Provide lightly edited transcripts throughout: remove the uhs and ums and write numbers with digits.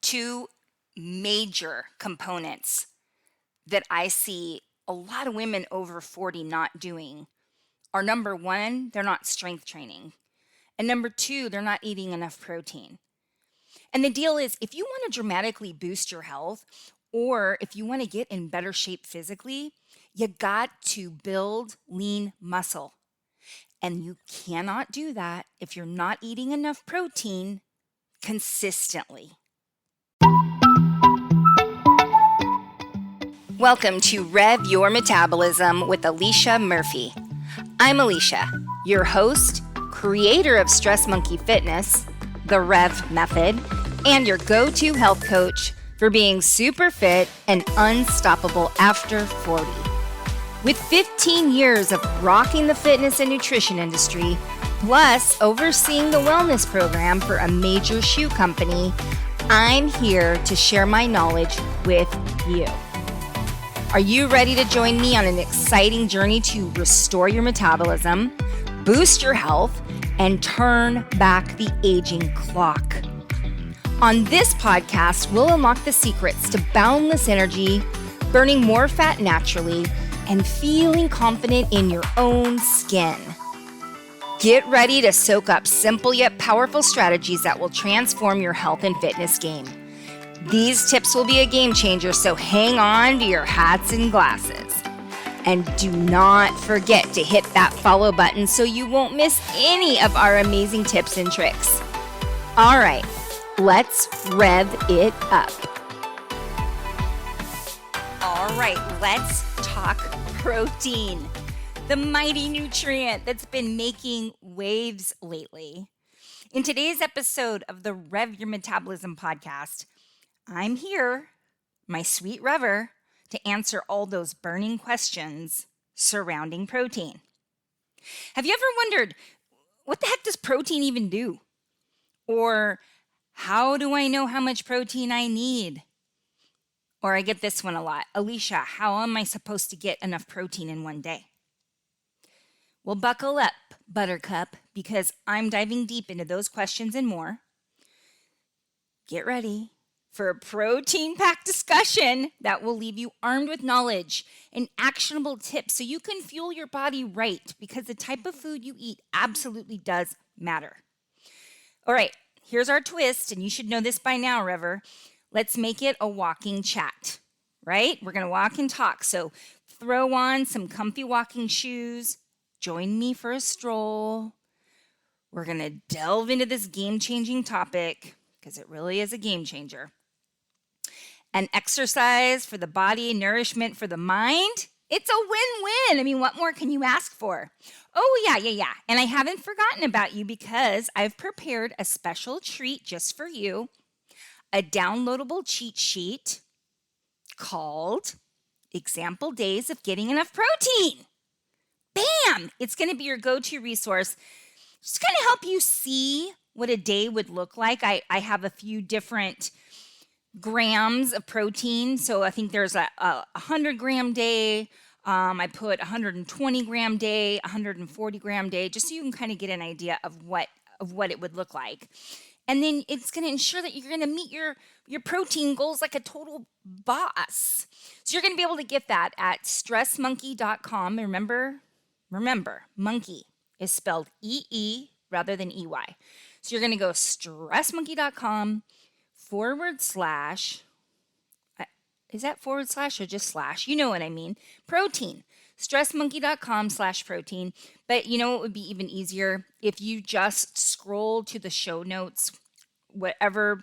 two major components that I see a lot of women over 40 not doing are number one, they're not strength training. And number two, they're not eating enough protein. And the deal is, if you want to dramatically boost your health, or if you want to get in better shape physically, you got to build lean muscle. And you cannot do that if you're not eating enough protein consistently. Welcome to REV Your Metabolism with Alicia Murphy. I'm Alicia, your host, creator of Stress Monkey Fitness, the REV method, and your go-to health coach for being super fit and unstoppable after 40. With 15 years of rocking the fitness and nutrition industry, plus overseeing the wellness program for a major shoe company, I'm here to share my knowledge with you. Are you ready to join me on an exciting journey to restore your metabolism, boost your health, and turn back the aging clock? On this podcast, we'll unlock the secrets to boundless energy, burning more fat naturally, and feeling confident in your own skin. Get ready to soak up simple yet powerful strategies that will transform your health and fitness game. These tips will be a game changer, so hang on to your hats and glasses. And do not forget to hit that follow button so you won't miss any of our amazing tips and tricks. All right, let's rev it up. All right, let's talk protein, the mighty nutrient that's been making waves lately. In today's episode of the REV Your Metabolism podcast, I'm here, my sweet Rever, to answer all those burning questions surrounding protein. Have you ever wondered, what the heck does protein even do? Or how do I know how much protein I need? Or I get this one a lot. Alicia, how am I supposed to get enough protein in one day? Well, buckle up, Buttercup, because I'm diving deep into those questions and more. Get ready for a protein-packed discussion that will leave you armed with knowledge and actionable tips so you can fuel your body right, because the type of food you eat absolutely does matter. All right, here's our twist, and you should know this by now, Rever. Let's make it a walking chat, right? We're going to walk and talk, so throw on some comfy walking shoes. Join me for a stroll. We're going to delve into this game-changing topic, because it really is a game changer. And exercise for the body, nourishment for the mind. It's a win-win. I mean, what more can you ask for? Oh, yeah. And I haven't forgotten about you, because I've prepared a special treat just for you, a downloadable cheat sheet called Example Days of Getting Enough Protein. Bam! It's going to be your go-to resource. Just going to help you see what a day would look like. I have a few different grams of protein. So I think there's a 100-gram day. I put 120-gram day, 140-gram day, just so you can kind of get an idea of what it would look like. And then it's going to ensure that you're going to meet your protein goals like a total boss. So you're going to be able to get that at stressmonkey.com. Remember, monkey is spelled E-E rather than E-Y. So you're going to go stressmonkey.com / is that / or just /? You know what I mean. Protein. Stressmonkey.com / protein. But you know what would be even easier? If you just scroll to the show notes, whatever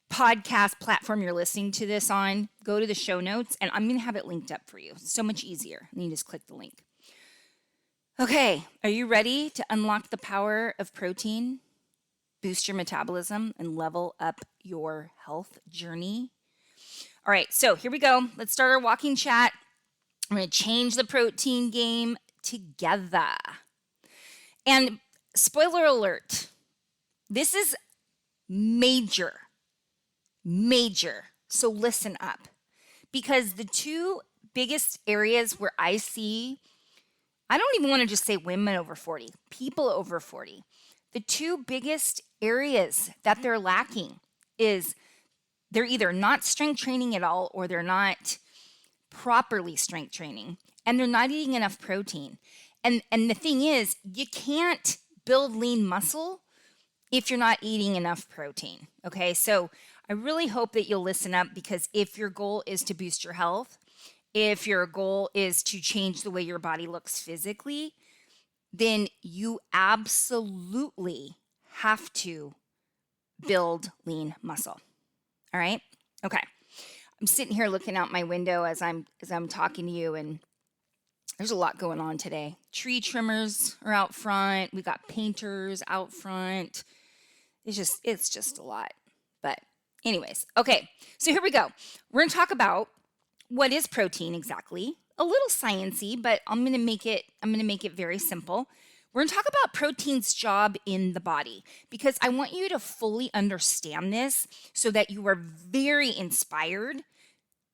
podcast platform you're listening to this on, go to the show notes, and I'm going to have it linked up for you. So much easier. And you just click the link. Okay, are you ready to unlock the power of protein, boost your metabolism, and level up your health journey? All right, so here we go. Let's start our walking chat. I'm going to change the protein game together. And spoiler alert, this is major. So listen up, because the two biggest areas where I see, I don't even want to just say women over 40, people over 40. The two biggest areas that they're lacking is they're either not strength training at all, or they're not properly strength training, and they're not eating enough protein. And the thing is, you can't build lean muscle if you're not eating enough protein. Okay, so I really hope that you'll listen up, because if your goal is to boost your health, if your goal is to change the way your body looks physically, then you absolutely have to build lean muscle. All right? Okay. I'm sitting here looking out my window as I'm talking to you, and there's a lot going on today. Tree trimmers are out front. We got painters out front. It's just a lot. But anyways, okay. So here we go. We're going to talk about what is protein exactly. A little sciencey, but I'm going to make it very simple. We're going to talk about protein's job in the body, because I want you to fully understand this so that you are very inspired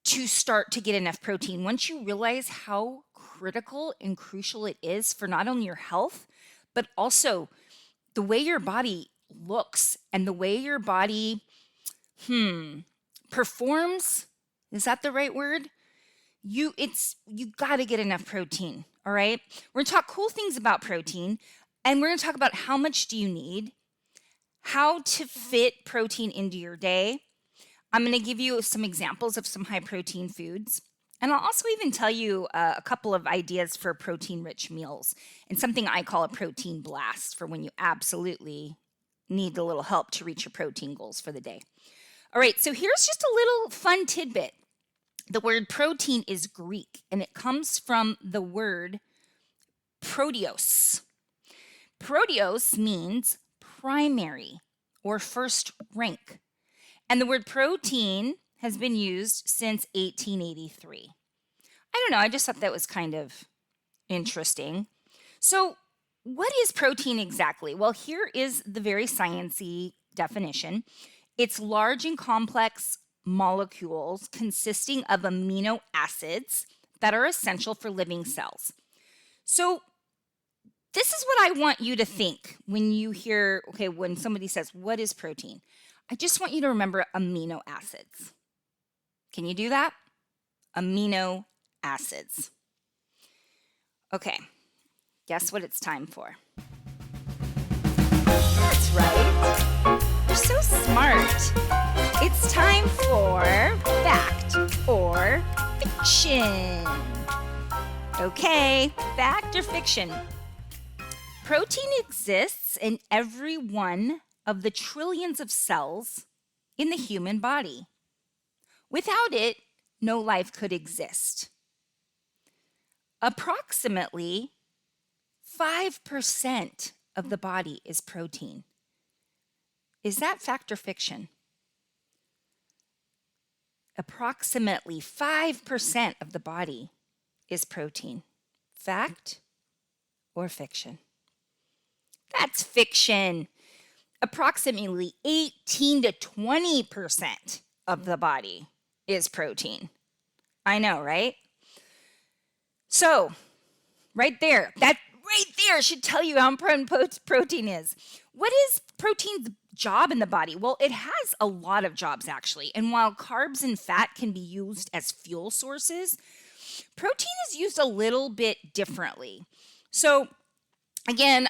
to start to get enough protein. Once you realize how critical and crucial it is for not only your health, but also the way your body looks and the way your body performs. Is that the right word? You got to get enough protein. All right. We're going to talk cool things about protein, and we're going to talk about how much do you need, how to fit protein into your day. I'm going to give you some examples of some high protein foods. And I'll also even tell you a couple of ideas for protein rich meals, and something I call a protein blast for when you absolutely need a little help to reach your protein goals for the day. All right. So here's just a little fun tidbit. The word protein is Greek, and it comes from the word proteos. Proteos means primary or first rank. And the word protein has been used since 1883. I don't know, I just thought that was kind of interesting. So what is protein exactly? Well, here is the very sciencey definition. It's large and complex molecules consisting of amino acids that are essential for living cells. So this is what I want you to think when you hear, when somebody says, what is protein? I just want you to remember amino acids. Can you do that? Amino acids. Okay, guess what it's time for? That's right. You're so smart. It's time for fact or fiction. Okay, fact or fiction. Protein exists in every one of the trillions of cells in the human body. Without it, no life could exist. Approximately 5% of the body is protein. Is that fact or fiction? Approximately 5% of the body is protein. Fact or fiction? That's fiction. Approximately 18 to 20% of the body is protein. I know, right? So, right there, that right there should tell you how important protein is. What is protein's job in the body? Well, it has a lot of jobs, actually. And while carbs and fat can be used as fuel sources, protein is used a little bit differently. So, again,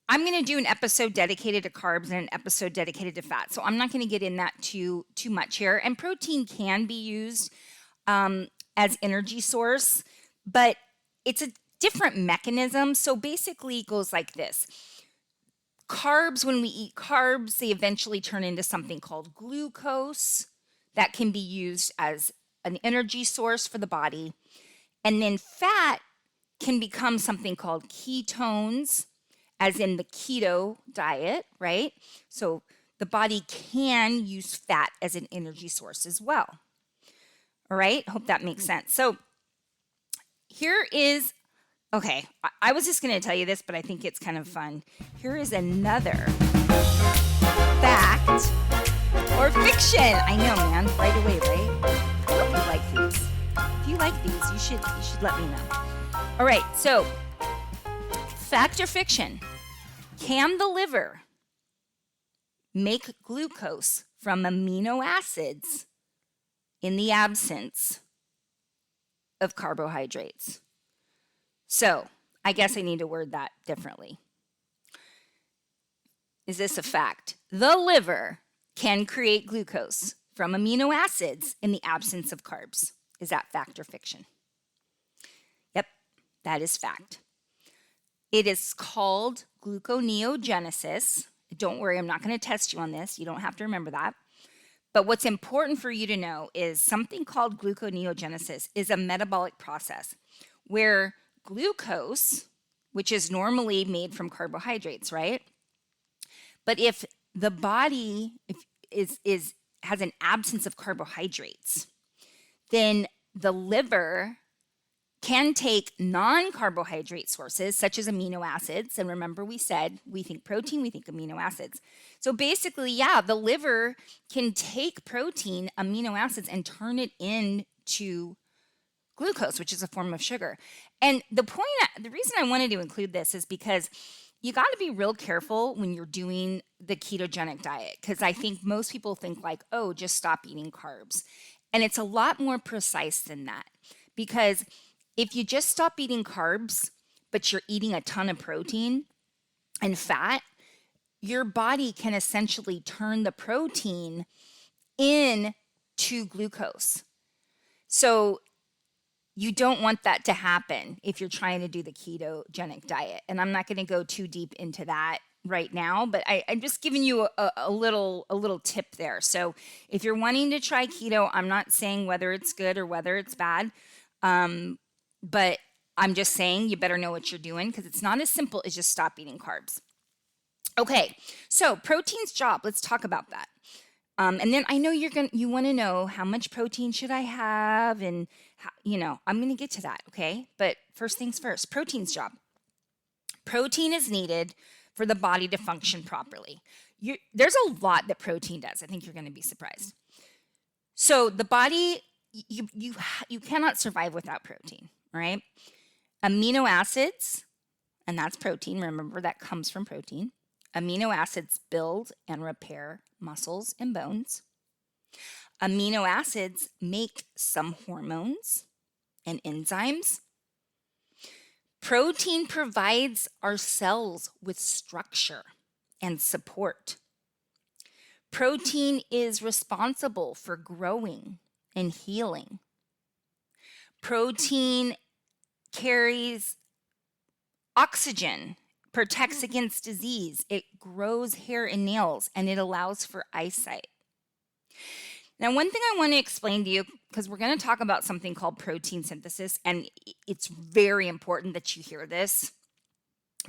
I'm going to do an episode dedicated to carbs and an episode dedicated to fat. So I'm not going to get in that too much here. And protein can be used as energy source, but it's a different mechanism. So basically it goes like this. Carbs, when we eat carbs, they eventually turn into something called glucose that can be used as an energy source for the body. And then fat can become something called ketones, as in the keto diet, right? So the body can use fat as an energy source as well. All right, hope that makes sense. So here is, I was just going to tell you this, but I think it's kind of fun. Here is another fact or fiction. I know, man, right away, right? I hope you like these. If you like these, you should let me know. All right, so fact or fiction? Can the liver make glucose from amino acids in the absence of carbohydrates. So I guess I need to word that differently. Is this a fact? The liver can create glucose from amino acids in the absence of carbs. Is that fact or fiction? Yep, that is fact. It is called gluconeogenesis. Don't worry, I'm not going to test you on this. You don't have to remember that. But what's important for you to know is something called gluconeogenesis is a metabolic process where glucose, which is normally made from carbohydrates, right? But if the body has an absence of carbohydrates, then the liver can take non-carbohydrate sources such as amino acids. And remember, we said we think protein, we think amino acids. So basically, yeah, the liver can take protein, amino acids, and turn it into glucose, which is a form of sugar. And the reason I wanted to include this is because you got to be real careful when you're doing the ketogenic diet, because I think most people think like, oh, just stop eating carbs. And it's a lot more precise than that, because if you just stop eating carbs, but you're eating a ton of protein and fat, your body can essentially turn the protein into glucose. So you don't want that to happen if you're trying to do the ketogenic diet. And I'm not going to go too deep into that right now, but I'm just giving you a little tip there. So if you're wanting to try keto, I'm not saying whether it's good or whether it's bad. But I'm just saying you better know what you're doing, because it's not as simple as just stop eating carbs. Okay, so protein's job, let's talk about that. And then I know you want to know how much protein should I have, and I'm going to get to that, okay? But first things first, protein's job. Protein is needed for the body to function properly. There's a lot that protein does. I think you're going to be surprised. So the body, you cannot survive without protein, right? Amino acids, and that's protein. Remember, that comes from protein. Amino acids build and repair muscles and bones. Amino acids make some hormones and enzymes. Protein provides our cells with structure and support. Protein is responsible for growing and healing. Protein carries oxygen, protects against disease. It grows hair and nails, and it allows for eyesight. Now, one thing I want to explain to you, because we're going to talk about something called protein synthesis, and it's very important that you hear this,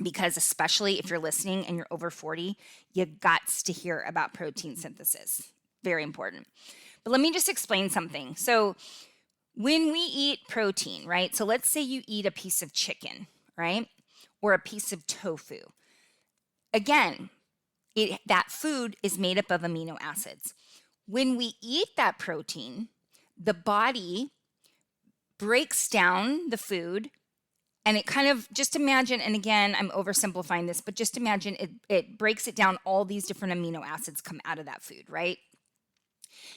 because especially if you're listening and you're over 40, you gots to hear about protein synthesis. Very important. But let me just explain something. So when we eat protein, right? So let's say you eat a piece of chicken, right? Or a piece of tofu. Again, that food is made up of amino acids. When we eat that protein, the body breaks down the food, and it kind of, just imagine, and again, I'm oversimplifying this, but just imagine it breaks it down, all these different amino acids come out of that food, right?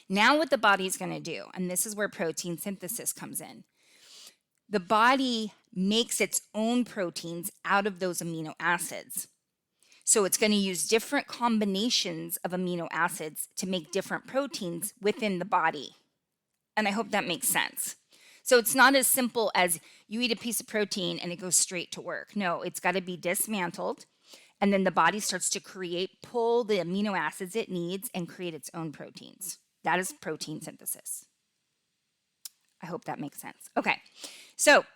Now what the body's going to do, and this is where protein synthesis comes in, the body makes its own proteins out of those amino acids. So it's going to use different combinations of amino acids to make different proteins within the body. And I hope that makes sense. So it's not as simple as you eat a piece of protein and it goes straight to work. No, it's got to be dismantled, and then the body starts to pull the amino acids it needs and create its own proteins. That is protein synthesis. I hope that makes sense. Okay, so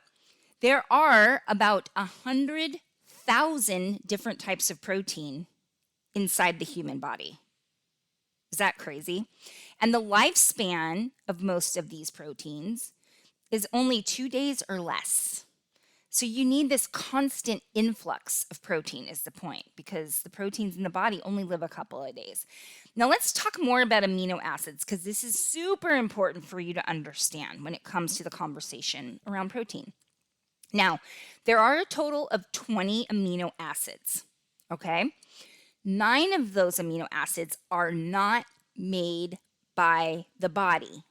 there are about 100,000 different types of protein inside the human body. Is that crazy? And the lifespan of most of these proteins is only 2 days or less. So you need this constant influx of protein is the point, because the proteins in the body only live a couple of days. Now let's talk more about amino acids, because this is super important for you to understand when it comes to the conversation around protein. Now, there are a total of 20 amino acids, okay? 9 of those amino acids are not made by the body.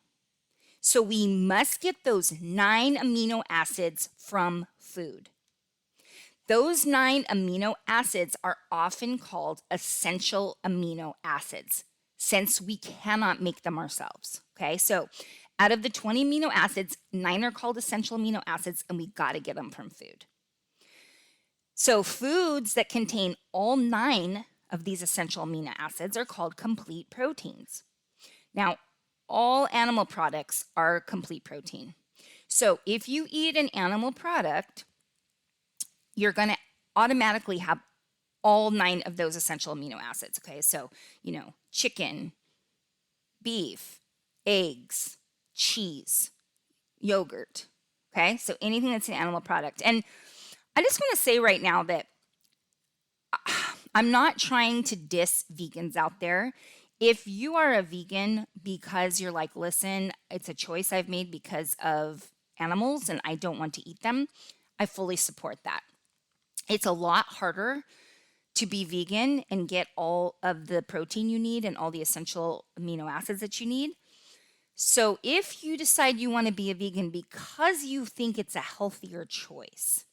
So we must get those 9 amino acids from food. Those 9 amino acids are often called essential amino acids since we cannot make them ourselves. Okay, so out of the 20 amino acids, 9 are called essential amino acids, and we got to get them from food. So foods that contain all 9 of these essential amino acids are called complete proteins. Now, all animal products are complete protein. So if you eat an animal product, you're going to automatically have all 9 of those essential amino acids. Okay, so, chicken, beef, eggs, cheese, yogurt. Okay, so anything that's an animal product. And I just want to say right now that I'm not trying to diss vegans out there. If you are a vegan because you're like, listen, it's a choice I've made because of animals and I don't want to eat them, I fully support that. It's a lot harder to be vegan and get all of the protein you need and all the essential amino acids that you need. So if you decide you want to be a vegan because you think it's a healthier choice,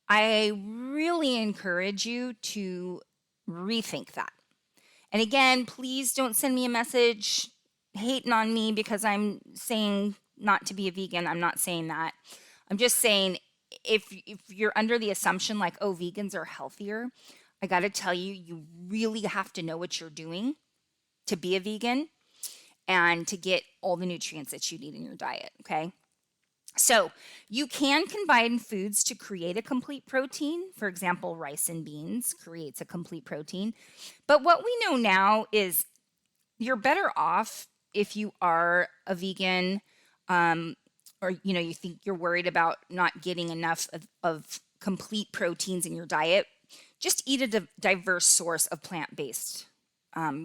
I really encourage you to rethink that. And again, please don't send me a message hating on me because I'm saying not to be a vegan. I'm not saying that. I'm just saying if you're under the assumption like, oh, vegans are healthier, I got to tell you, you really have to know what you're doing to be a vegan and to get all the nutrients that you need in your diet, okay? So you can combine foods to create a complete protein. For example, rice and beans creates a complete protein. But what we know now is you're better off if you are a vegan, or you think you're worried about not getting enough of complete proteins in your diet. Just eat a diverse source of plant-based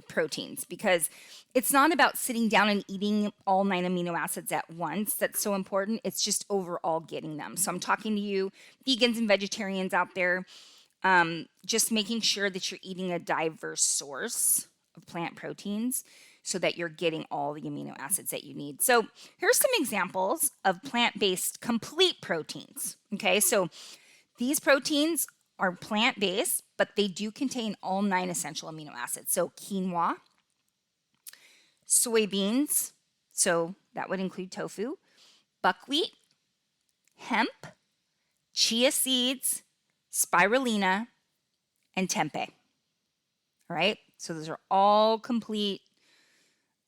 proteins, because it's not about sitting down and eating all 9 amino acids at once that's so important. It's just overall getting them. So I'm talking to you vegans and vegetarians out there, just making sure that you're eating a diverse source of plant proteins so that you're getting all the amino acids that you need. So here's some examples of plant-based complete proteins. Okay, so these proteins are plant-based, but they do contain all 9 essential amino acids. So quinoa, soybeans, so that would include tofu, buckwheat, hemp, chia seeds, spirulina, and tempeh. All right, so those are all complete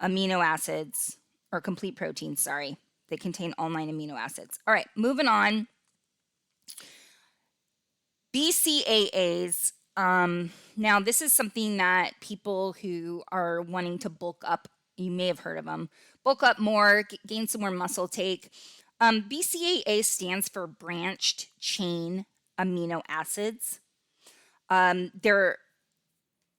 amino acids, or complete proteins, sorry. They contain all 9 amino acids. All right, moving on. BCAAs. Now, this is something that people who are wanting to bulk up, you may have heard of them, bulk up more, gain some more muscle take. BCAA stands for branched chain amino acids. They're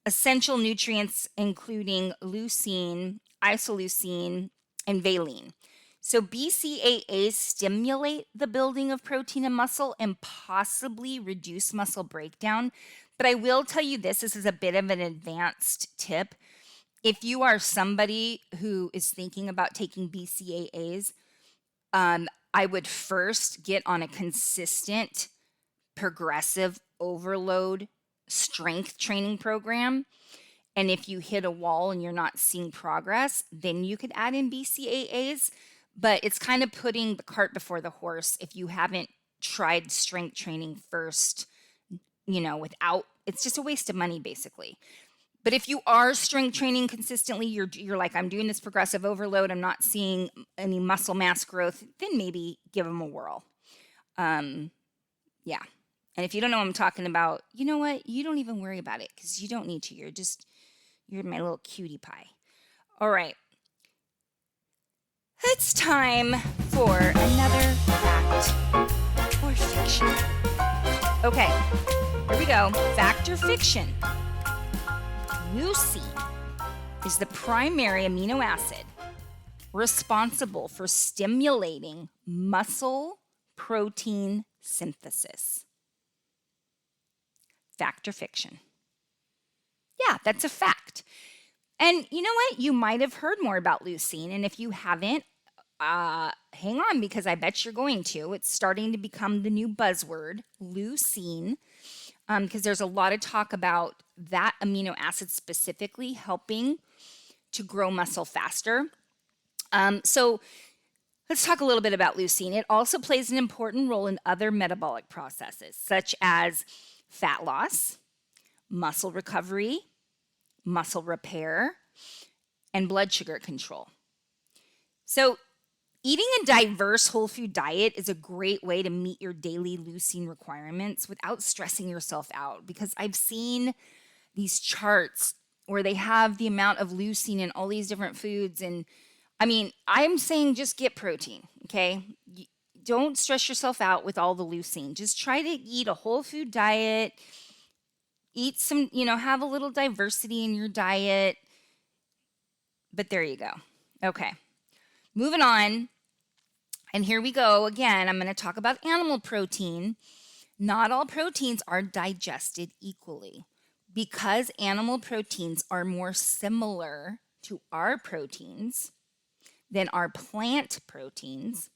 essential nutrients including leucine, isoleucine, and valine. So BCAAs stimulate the building of protein and muscle and possibly reduce muscle breakdown. But I will tell you this is a bit of an advanced tip. If you are somebody who is thinking about taking BCAAs, I would first get on a consistent, progressive overload strength training program. And if you hit a wall and you're not seeing progress, then you could add in BCAAs. But it's kind of putting the cart before the horse if you haven't tried strength training first, without, it's just a waste of money basically. But if you are strength training consistently, you're like, I'm doing this progressive overload, I'm not seeing any muscle mass growth, then maybe give them a whirl. Yeah. And if you don't know what I'm talking about, you know what? You don't even worry about it because you don't need to. You're my little cutie pie. All right. It's time for another fact or fiction. Okay, here we go. Fact or fiction. Leucine is the primary amino acid responsible for stimulating muscle protein synthesis. Fact or fiction? Yeah, that's a fact. And you know what? You might have heard more about leucine. And if you haven't, hang on, because I bet you're going to. It's starting to become the new buzzword, leucine, because there's a lot of talk about that amino acid specifically helping to grow muscle faster. So let's talk a little bit about leucine. It also plays an important role in other metabolic processes, such as fat loss, muscle recovery, muscle repair, and blood sugar control. So eating a diverse whole food diet is a great way to meet your daily leucine requirements without stressing yourself out, because I've seen these charts where they have the amount of leucine in all these different foods. And I mean, I'm saying just get protein, okay? Don't stress yourself out with all the leucine. Just try to eat a whole food diet, eat some, have a little diversity in your diet. But there you go. Okay, moving on. And here we go again. I'm going to talk about animal protein. Not all proteins are digested equally. Because animal proteins are more similar to our proteins than our plant proteins,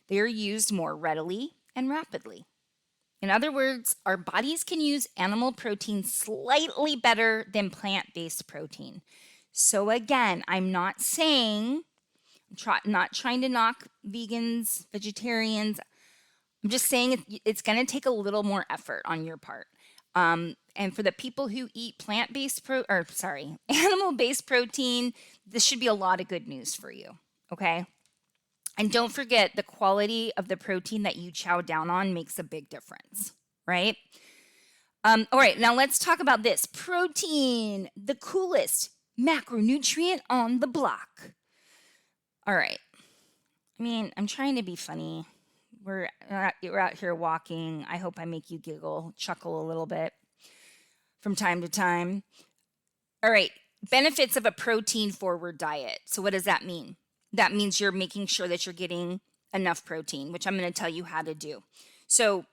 they are used more readily and rapidly. In other words, our bodies can use animal protein slightly better than plant-based protein. So again, I'm not saying, not trying to knock vegans, vegetarians. I'm just saying it's going to take a little more effort on your part. And for the people who eat animal-based protein, this should be a lot of good news for you, okay? And don't forget, the quality of the protein that you chow down on makes a big difference, right? All right, now let's talk about this. Protein, the coolest macronutrient on the block. All right. I mean, I'm trying to be funny. We're out here walking. I hope I make you giggle, chuckle a little bit from time to time. All right, benefits of a protein-forward diet. So what does that mean? That means you're making sure that you're getting enough protein, which I'm going to tell you how to do. So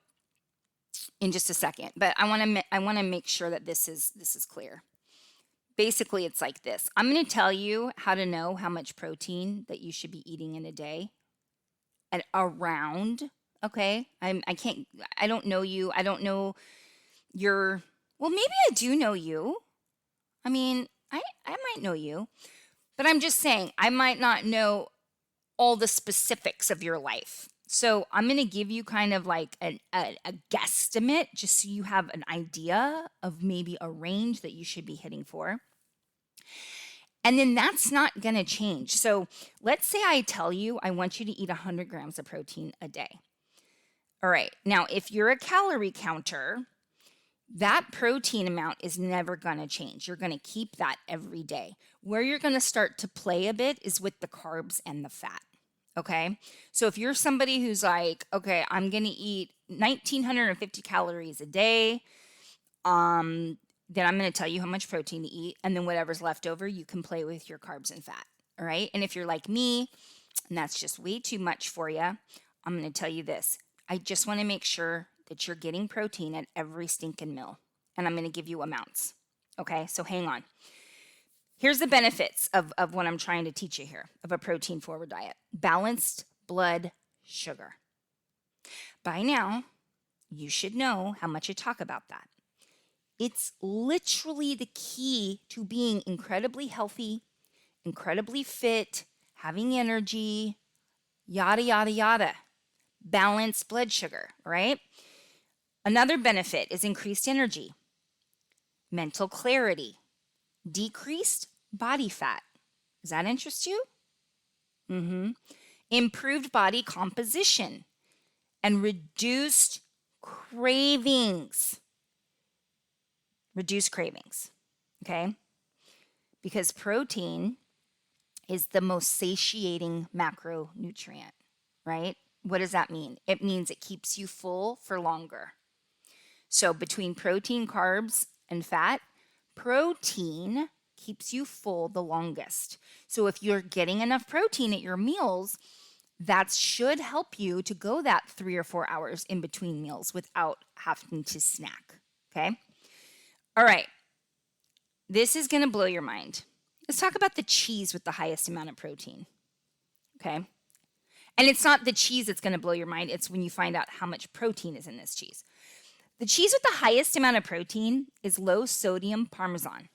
in just a second, but I want to make sure that this is clear. Basically, it's like this. I'm going to tell you how to know how much protein that you should be eating in a day. And around, okay? I don't know you. I don't know well, maybe I do know you. I mean, I might know you. But I'm just saying, I might not know all the specifics of your life. So I'm going to give you kind of like a guesstimate, just so you have an idea of maybe a range that you should be hitting for. And then that's not going to change. So let's say I tell you I want you to eat 100 grams of protein a day. All right. Now, if you're a calorie counter, that protein amount is never going to change. You're going to keep that every day. Where you're going to start to play a bit is with the carbs and the fat. Okay. So if you're somebody who's like, okay, I'm going to eat 1,950 calories a day, then I'm going to tell you how much protein to eat. And then whatever's left over, you can play with your carbs and fat. All right. And if you're like me, and that's just way too much for you, I'm going to tell you this. I just want to make sure that you're getting protein at every stinking meal. And I'm going to give you amounts. Okay, so hang on. Here's the benefits of what I'm trying to teach you here, of a protein-forward diet. Balanced blood sugar. By now, you should know how much I talk about that. It's literally the key to being incredibly healthy, incredibly fit, having energy, yada, yada, yada. Balanced blood sugar, right? Another benefit is increased energy, mental clarity, decreased body fat. Does that interest you? Improved body composition and reduced cravings. Reduced cravings, okay? Because protein is the most satiating macronutrient, right? What does that mean? It means it keeps you full for longer. So between protein, carbs, and fat, protein keeps you full the longest. So if you're getting enough protein at your meals, that should help you to go that 3 or 4 hours in between meals without having to snack, okay? All right. This is going to blow your mind. Let's talk about the cheese with the highest amount of protein, okay? And it's not the cheese that's going to blow your mind. It's when you find out how much protein is in this cheese. The cheese with the highest amount of protein is low sodium Parmesan.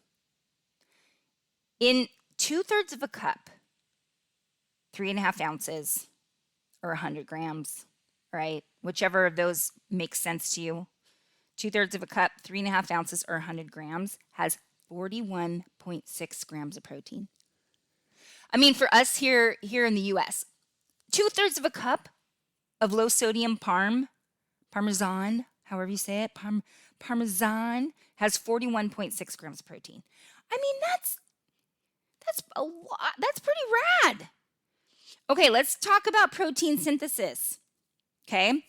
In 2/3 of a cup, 3.5 ounces or 100 grams, right? Whichever of those makes sense to you. 2/3 of a cup, 3.5 ounces or 100 grams has 41.6 grams of protein. I mean, for us here in the US, 2/3 of a cup of low sodium Parmesan, however you say it, Parmesan has 41.6 grams of protein. I mean, that's a lot. That's pretty rad. Okay, let's talk about protein synthesis. Okay?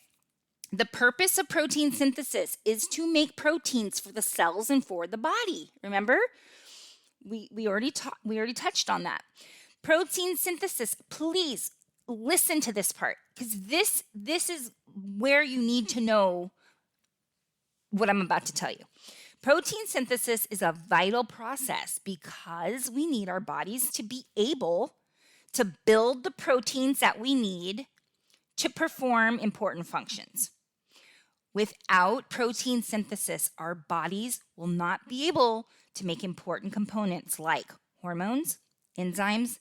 The purpose of protein synthesis is to make proteins for the cells and for the body. Remember? We already touched on that. Protein synthesis, please listen to this part, because this is where you need to know what I'm about to tell you. Protein synthesis is a vital process because we need our bodies to be able to build the proteins that we need to perform important functions. Without protein synthesis, our bodies will not be able to make important components like hormones, enzymes,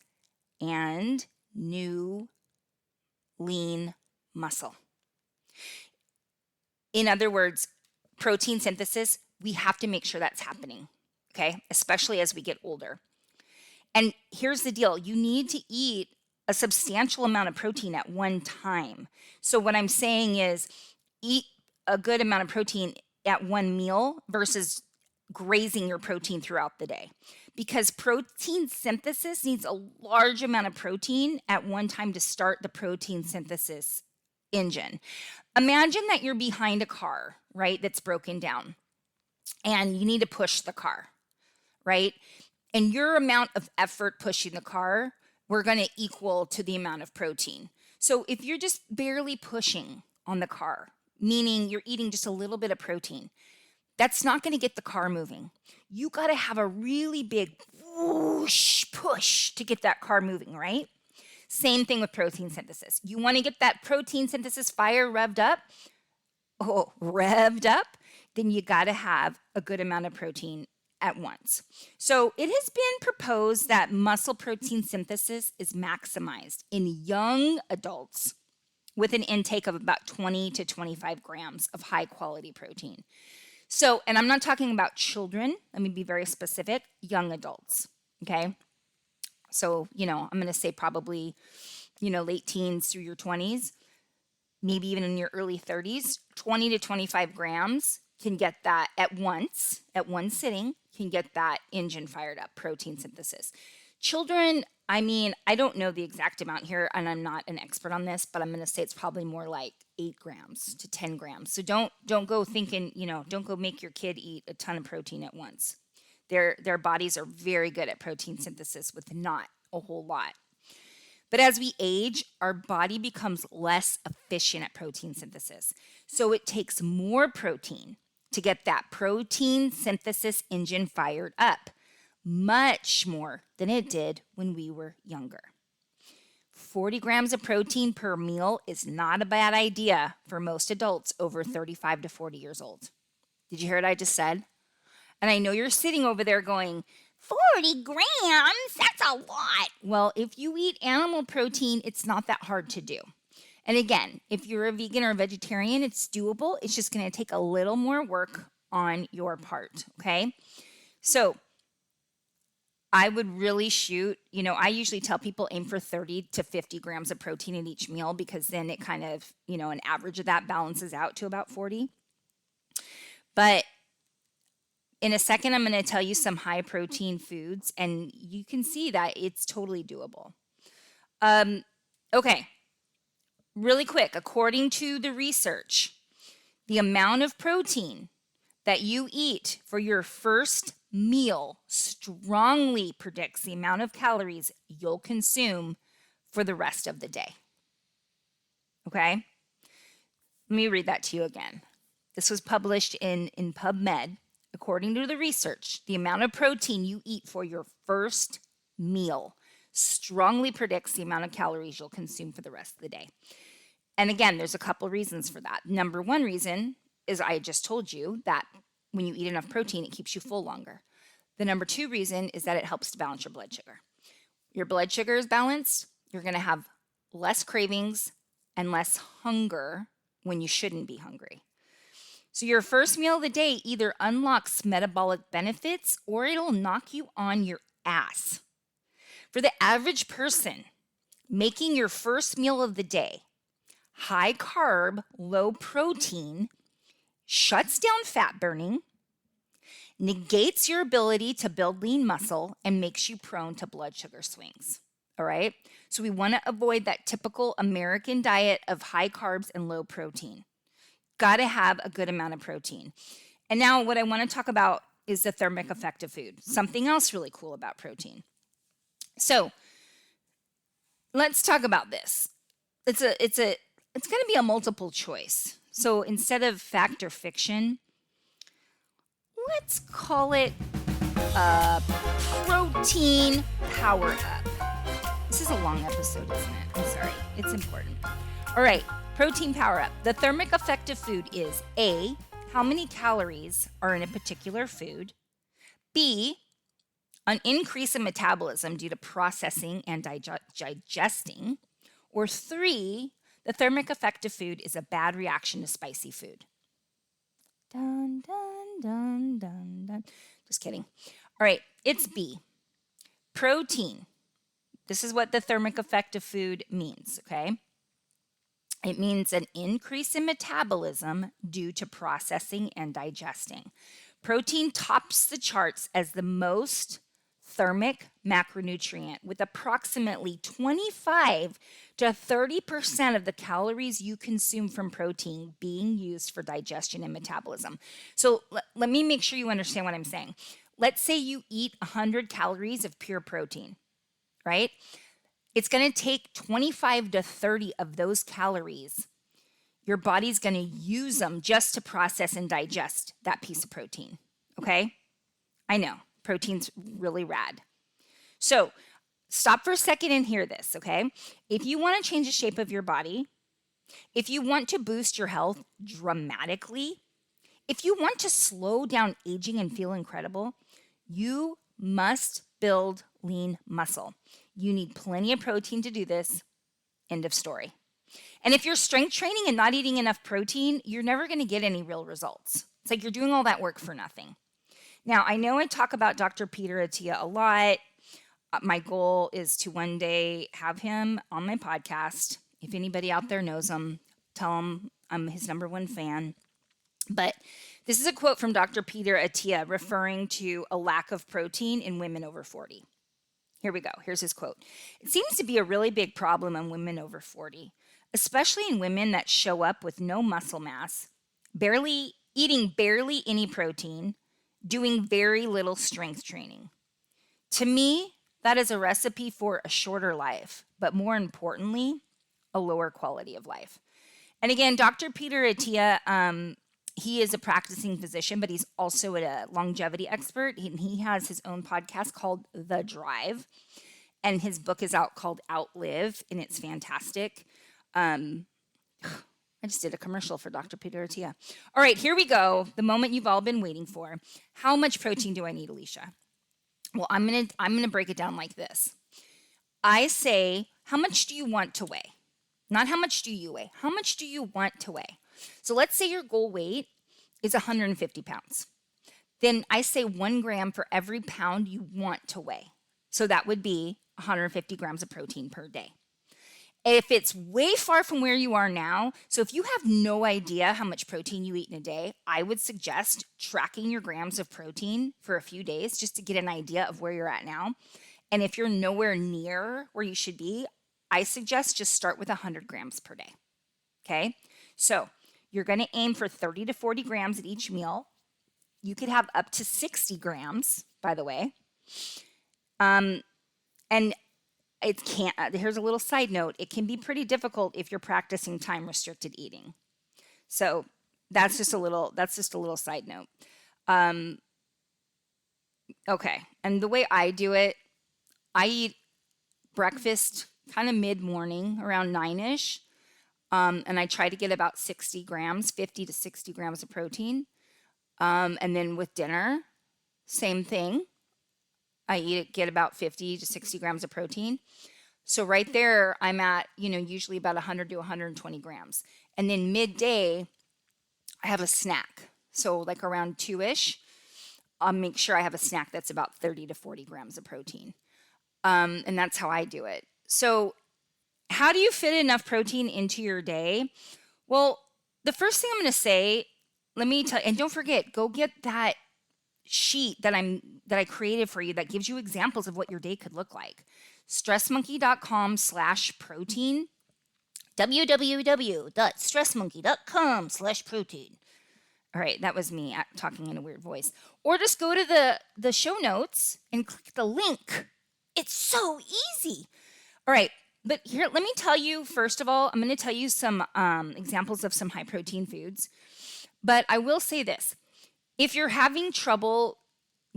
and new lean muscle. In other words, protein synthesis, we have to make sure that's happening, okay? Especially as we get older. And here's the deal. You need to eat a substantial amount of protein at one time. So what I'm saying is eat a good amount of protein at one meal versus grazing your protein throughout the day. Because protein synthesis needs a large amount of protein at one time to start the protein synthesis engine. Imagine that you're behind a car, right, that's broken down, and you need to push the car, right? And your amount of effort pushing the car, we're going to equal to the amount of protein. So if you're just barely pushing on the car, meaning you're eating just a little bit of protein, that's not going to get the car moving. You got to have a really big whoosh push to get that car moving, right? Same thing with protein synthesis. You want to get that protein synthesis fire revved up, then you got to have a good amount of protein at once. So it has been proposed that muscle protein synthesis is maximized in young adults with an intake of about 20 to 25 grams of high quality protein. So, and I'm not talking about children, let me be very specific, young adults, okay? So, I'm going to say probably, late teens through your 20s, maybe even in your early 30s, 20 to 25 grams can get that at one sitting, can get that engine fired up, protein synthesis. Children, I don't know the exact amount here, and I'm not an expert on this, but I'm going to say it's probably more like 8 grams to 10 grams. So don't go thinking, don't go make your kid eat a ton of protein at once. Their bodies are very good at protein synthesis with not a whole lot. But as we age, our body becomes less efficient at protein synthesis. So it takes more protein to get that protein synthesis engine fired up, much more than it did when we were younger. 40 grams of protein per meal is not a bad idea for most adults over 35 to 40 years old. Did you hear what I just said? And I know you're sitting over there going, 40 grams? That's a lot. Well, if you eat animal protein, it's not that hard to do. And again, if you're a vegan or a vegetarian, it's doable. It's just going to take a little more work on your part, okay? So I would really shoot, I usually tell people aim for 30 to 50 grams of protein in each meal, because then it kind of, an average of that balances out to about 40. But in a second, I'm going to tell you some high protein foods, and you can see that it's totally doable. Okay, really quick, according to the research, the amount of protein that you eat for your first meal strongly predicts the amount of calories you'll consume for the rest of the day. Okay? Let me read that to you again. This was published in PubMed. According to the research, the amount of protein you eat for your first meal strongly predicts the amount of calories you'll consume for the rest of the day. And again, there's a couple reasons for that. Number one reason is I just told you that when you eat enough protein, it keeps you full longer. The number two reason is that it helps to balance your blood sugar. Your blood sugar is balanced, you're going to have less cravings and less hunger when you shouldn't be hungry. So your first meal of the day either unlocks metabolic benefits or it'll knock you on your ass. For the average person, making your first meal of the day high carb, low protein shuts down fat burning, negates your ability to build lean muscle, and makes you prone to blood sugar swings. All right? So we want to avoid that typical American diet of high carbs and low protein. Got to have a good amount of protein. And now what I want to talk about is the thermic effect of food. Something else really cool about protein. So let's talk about this. It's going to be a multiple choice. So instead of fact or fiction, let's call it a protein power up. This is a long episode, isn't it? I'm sorry. It's important. All right. Protein power up. The thermic effect of food is A, how many calories are in a particular food. B, an increase in metabolism due to processing and digesting. Or 3, the thermic effect of food is a bad reaction to spicy food. Dun, dun, dun, dun, dun. Just kidding. All right, it's B. Protein. This is what the thermic effect of food means, okay? It means an increase in metabolism due to processing and digesting. Protein tops the charts as the most thermic macronutrient, with approximately 25 to 30% of the calories you consume from protein being used for digestion and metabolism. So let me make sure you understand what I'm saying. Let's say you eat 100 calories of pure protein, right? It's going to take 25 to 30 of those calories. Your body's going to use them just to process and digest that piece of protein, okay? I know, protein's really rad. So stop for a second and hear this, okay? If you want to change the shape of your body, if you want to boost your health dramatically, if you want to slow down aging and feel incredible, you must build lean muscle. You need plenty of protein to do this. End of story. And if you're strength training and not eating enough protein, you're never going to get any real results. It's like you're doing all that work for nothing. Now, I know I talk about Dr. Peter Attia a lot. My goal is to one day have him on my podcast. If anybody out there knows him, tell him I'm his number one fan. But this is a quote from Dr. Peter Attia referring to a lack of protein in women over 40. Here we go. Here's his quote. It seems to be a really big problem in women over 40, especially in women that show up with no muscle mass, eating barely any protein, doing very little strength training. To me, that is a recipe for a shorter life, but more importantly, a lower quality of life. And again, Dr. Peter Attia, he is a practicing physician, but he's also a longevity expert. He has his own podcast called The Drive, and his book is out called Outlive, and it's fantastic. I just did a commercial for Dr. Peter Attia. All right, here we go. The moment you've all been waiting for. How much protein do I need, Alicia? Well, I'm gonna break it down like this. I say, how much do you want to weigh? Not how much do you weigh. How much do you want to weigh? So let's say your goal weight is 150 pounds. Then I say 1 gram for every pound you want to weigh. So that would be 150 grams of protein per day. If it's way far from where you are now, so if you have no idea how much protein you eat in a day, I would suggest tracking your grams of protein for a few days just to get an idea of where you're at now. And if you're nowhere near where you should be, I suggest just start with 100 grams per day. Okay? So you're going to aim for 30 to 40 grams at each meal. You could have up to 60 grams, by the way. And it can't, here's a little side note. It can be pretty difficult if you're practicing time restricted eating. So that's just a little side note. Okay. And the way I do it, I eat breakfast kind of mid-morning, around 9-ish. And I try to get about 60 grams, 50 to 60 grams of protein. And then with dinner, same thing. Get about 50 to 60 grams of protein. So right there, I'm at, usually about 100 to 120 grams. And then midday, I have a snack. So like around 2-ish, I'll make sure I have a snack that's about 30 to 40 grams of protein. And that's how I do it. So how do you fit enough protein into your day? Well, the first thing I'm going to say, let me tell you, and don't forget, go get that sheet that I created for you that gives you examples of what your day could look like. Stressmonkey.com/protein. www.stressmonkey.com/protein. All right, that was me talking in a weird voice. Or just go to the show notes and click the link. It's so easy. All right, but here, let me tell you, first of all, I'm going to tell you some examples of some high protein foods. But I will say this. If you're having trouble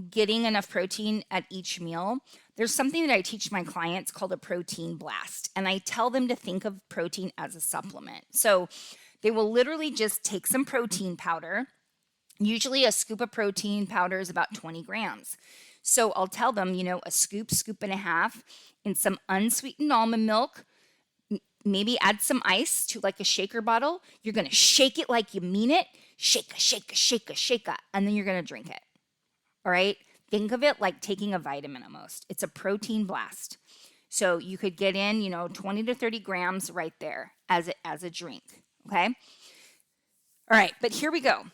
getting enough protein at each meal, there's something that I teach my clients called a protein blast. And I tell them to think of protein as a supplement. So they will literally just take some protein powder. Usually a scoop of protein powder is about 20 grams. So I'll tell them, a scoop and a half in some unsweetened almond milk. Maybe add some ice to like a shaker bottle. You're going to shake it like you mean it. Shake, and then you're going to drink it. All right? Think of it like taking a vitamin almost. It's a protein blast. So you could get in, 20 to 30 grams right there as a drink. Okay? All right, but here we go.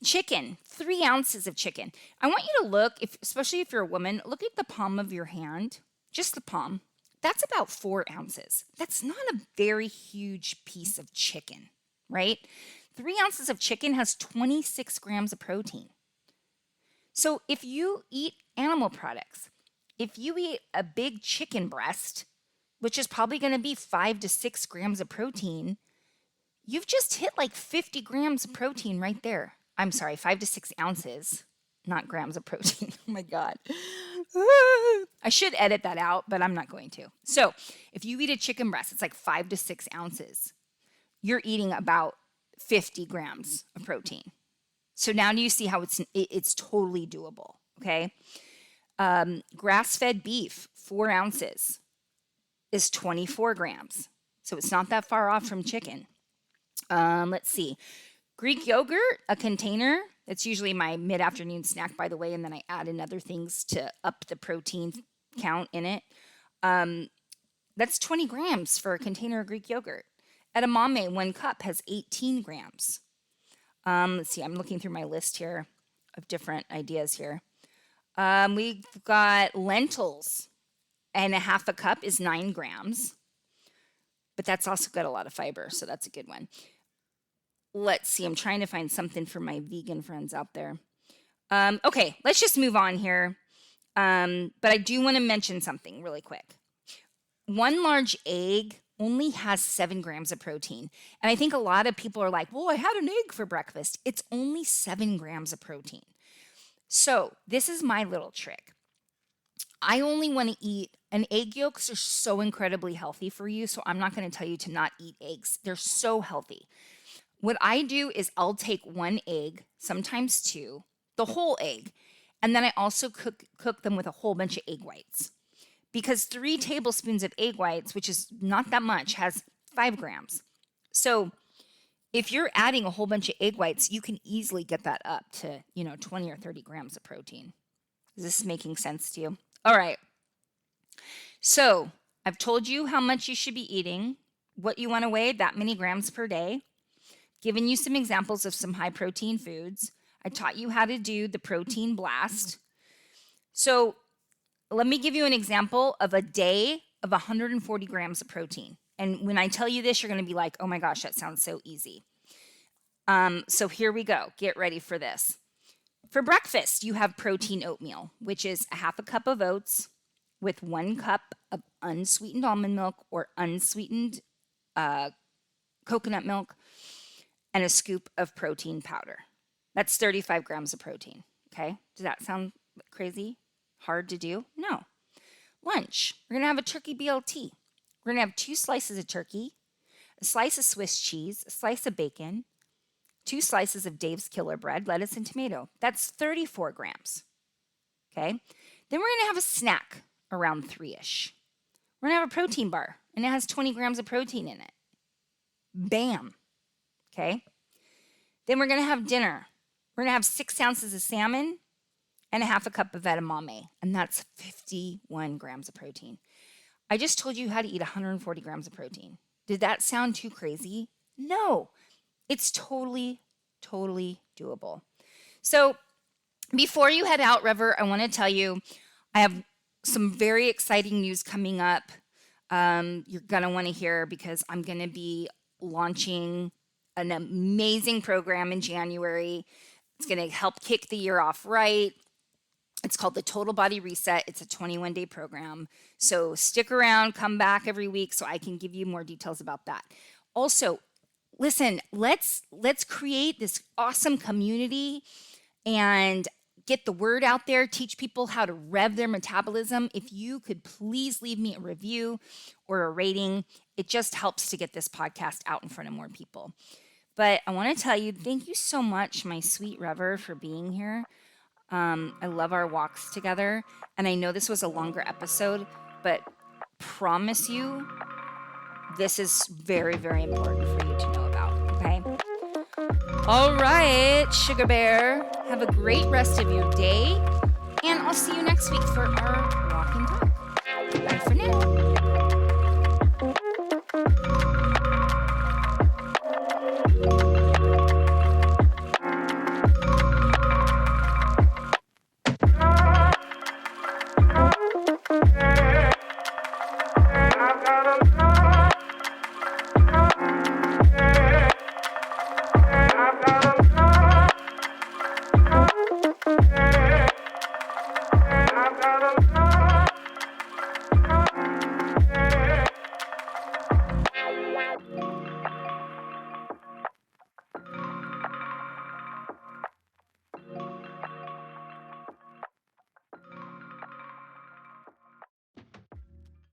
Chicken, 3 ounces of chicken. I want you to look, especially if you're a woman, look at the palm of your hand, just the palm. That's about 4 ounces. That's not a very huge piece of chicken, right? 3 ounces of chicken has 26 grams of protein. So if you eat animal products, if you eat a big chicken breast, which is probably going to be 5 to 6 grams of protein, you've just hit like 50 grams of protein right there. I'm sorry, 5 to 6 ounces, not grams of protein. Oh my God. I should edit that out, but I'm not going to. So if you eat a chicken breast, it's like 5 to 6 ounces. You're eating about 50 grams of protein. So now do you see how it's totally doable, okay? Grass-fed beef, 4 ounces is 24 grams. So it's not that far off from chicken. Let's see. Greek yogurt, a container. That's usually my mid-afternoon snack, by the way, and then I add in other things to up the protein count in it. That's 20 grams for a container of Greek yogurt. Edamame, 1 cup, has 18 grams. Let's see, I'm looking through my list here of different ideas here. We've got lentils, and a half a cup is 9 grams. But that's also got a lot of fiber, so that's a good one. Let's see, I'm trying to find something for my vegan friends out there. Okay, let's just move on here. But I do want to mention something really quick. 1 large egg only has 7 grams of protein. And I think a lot of people are like, well, I had an egg for breakfast. It's only 7 grams of protein. So this is my little trick. I only want to eat, and egg yolks are so incredibly healthy for you, so I'm not going to tell you to not eat eggs. They're so healthy. What I do is I'll take 1 egg, sometimes 2, the whole egg, and then I also cook them with a whole bunch of egg whites. Because 3 tablespoons of egg whites, which is not that much, has 5 grams. So if you're adding a whole bunch of egg whites, you can easily get that up to, 20 or 30 grams of protein. Is this making sense to you? All right. So I've told you how much you should be eating, what you want to weigh, that many grams per day. Given you some examples of some high protein foods. I taught you how to do the protein blast. So let me give you an example of a day of 140 grams of protein. And when I tell you this, you're going to be like, oh my gosh, that sounds so easy. So here we go. Get ready for this. For breakfast, you have protein oatmeal, which is a half a cup of oats with 1 cup of unsweetened almond milk or unsweetened coconut milk and a scoop of protein powder. That's 35 grams of protein, okay? Does that sound crazy? Hard to do? No. Lunch, we're going to have a turkey BLT. We're going to have 2 slices of turkey, a slice of Swiss cheese, a slice of bacon, 2 slices of Dave's Killer Bread, lettuce, and tomato. That's 34 grams. Okay. Then we're going to have a snack around 3-ish. We're going to have a protein bar, and it has 20 grams of protein in it. Bam. Okay. Then we're going to have dinner. We're going to have 6 ounces of salmon and a half a cup of edamame, and that's 51 grams of protein. I just told you how to eat 140 grams of protein. Did that sound too crazy? No, it's totally doable. So before you head out, Rever, I want to tell you, I have some very exciting news coming up. You're going to want to hear, because I'm going to be launching an amazing program in January. It's going to help kick the year off right. It's called the Total Body Reset. It's a 21-day program. So stick around, come back every week so I can give you more details about that. Also, listen, let's create this awesome community and get the word out there, teach people how to rev their metabolism. If you could please leave me a review or a rating, it just helps to get this podcast out in front of more people. But I want to tell you, thank you so much, my sweet Rever, for being here. I love our walks together, and I know this was a longer episode, but promise you, this is very important for you to know about, okay? All right, Sugar Bear, have a great rest of your day, and I'll see you next week for our walk and talk. Bye for now. I've got a